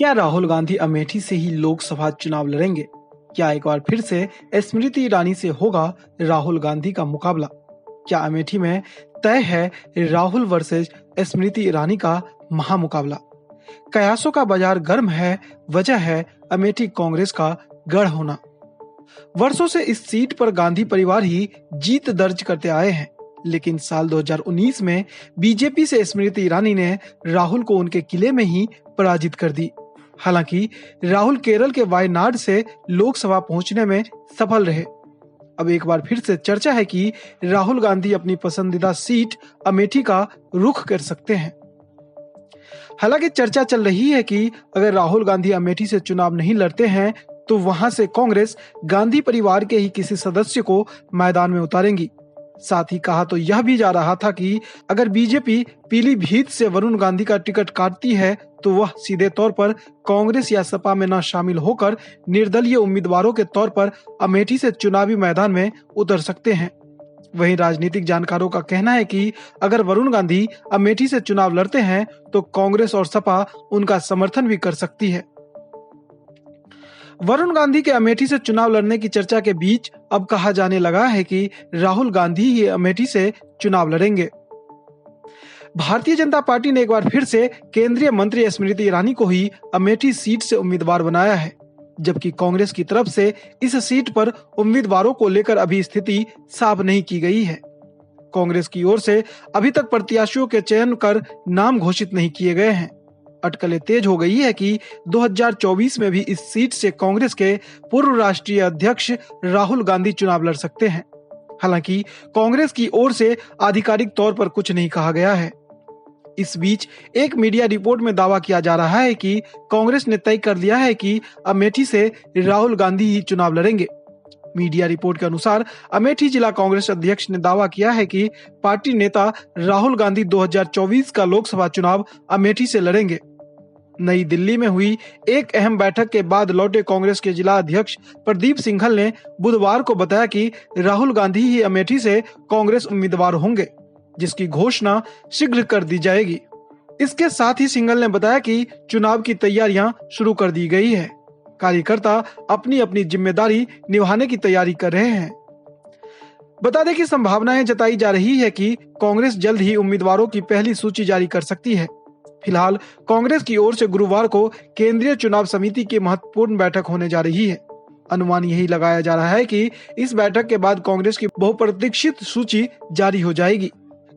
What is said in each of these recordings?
क्या राहुल गांधी अमेठी से ही लोकसभा चुनाव लड़ेंगे? क्या एक बार फिर से स्मृति ईरानी से होगा राहुल गांधी का मुकाबला? क्या अमेठी में तय है राहुल वर्सेस स्मृति ईरानी का महामुकाबला? कयासों का बाजार गर्म है, वजह है अमेठी कांग्रेस का गढ़ होना। वर्षों से इस सीट पर गांधी परिवार ही जीत दर्ज करते आए हैं, लेकिन साल 2019 में बीजेपी से स्मृति ईरानी ने राहुल को उनके किले में ही पराजित कर दी। हालांकि राहुल केरल के वायनाड से लोकसभा पहुंचने में सफल रहे। अब एक बार फिर से चर्चा है कि राहुल गांधी अपनी पसंदीदा सीट अमेठी का रुख कर सकते हैं। हालांकि चर्चा चल रही है कि अगर राहुल गांधी अमेठी से चुनाव नहीं लड़ते हैं तो वहां से कांग्रेस गांधी परिवार के ही किसी सदस्य को मैदान में उतारेंगी। साथ ही कहा तो यह भी जा रहा था कि अगर बीजेपी पीलीभीत से वरुण गांधी का टिकट काटती है तो वह सीधे तौर पर कांग्रेस या सपा में न शामिल होकर निर्दलीय उम्मीदवारों के तौर पर अमेठी से चुनावी मैदान में उतर सकते हैं। वहीं राजनीतिक जानकारों का कहना है कि अगर वरुण गांधी अमेठी से चुनाव लड़ते हैं तो कांग्रेस और सपा उनका समर्थन भी कर सकती है। वरुण गांधी के अमेठी से चुनाव लड़ने की चर्चा के बीच अब कहा जाने लगा है कि राहुल गांधी ही अमेठी से चुनाव लड़ेंगे। भारतीय जनता पार्टी ने एक बार फिर से केंद्रीय मंत्री स्मृति ईरानी को ही अमेठी सीट से उम्मीदवार बनाया है, जबकि कांग्रेस की तरफ से इस सीट पर उम्मीदवारों को लेकर अभी स्थिति साफ नहीं की गई है। कांग्रेस की ओर से अभी तक प्रत्याशियों के चयन कर नाम घोषित नहीं किए गए हैं। अटकलें तेज हो गई है कि 2024 में भी इस सीट से कांग्रेस के पूर्व राष्ट्रीय अध्यक्ष राहुल गांधी चुनाव लड़ सकते हैं। हालांकि कांग्रेस की ओर से आधिकारिक तौर पर कुछ नहीं कहा गया है। इस बीच एक मीडिया रिपोर्ट में दावा किया जा रहा है कि कांग्रेस ने तय कर लिया है कि अमेठी से राहुल गांधी ही चुनाव लड़ेंगे। मीडिया रिपोर्ट के अनुसार अमेठी जिला कांग्रेस अध्यक्ष ने दावा किया है कि पार्टी नेता राहुल गांधी 2024 का लोकसभा चुनाव अमेठी से लड़ेंगे। नई दिल्ली में हुई एक अहम बैठक के बाद लौटे कांग्रेस के जिला अध्यक्ष प्रदीप सिंघल ने बुधवार को बताया कि राहुल गांधी ही अमेठी से कांग्रेस उम्मीदवार होंगे, जिसकी घोषणा शीघ्र कर दी जाएगी। इसके साथ ही सिंघल ने बताया कि चुनाव की तैयारियां शुरू कर दी गई है। कार्यकर्ता अपनी अपनी जिम्मेदारी निभाने की तैयारी कर रहे हैं। बता दें कि संभावनाएं जताई जा रही है कि कांग्रेस जल्द ही उम्मीदवारों की पहली सूची जारी कर सकती है। फिलहाल कांग्रेस की ओर से गुरुवार को केंद्रीय चुनाव समिति की महत्वपूर्ण बैठक होने जा रही है। अनुमान यही लगाया जा रहा है कि इस बैठक के बाद कांग्रेस की बहुप्रतीक्षित सूची जारी हो जाएगी।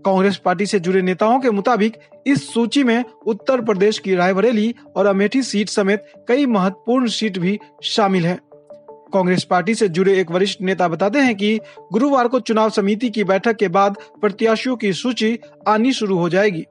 कांग्रेस पार्टी से जुड़े नेताओं के मुताबिक इस सूची में उत्तर प्रदेश की रायबरेली और अमेठी सीट समेत कई महत्वपूर्ण सीट भी शामिल हैं। कांग्रेस पार्टी से जुड़े एक वरिष्ठ नेता बताते हैं कि गुरुवार को चुनाव समिति की बैठक के बाद प्रत्याशियों की सूची आनी शुरू हो जाएगी।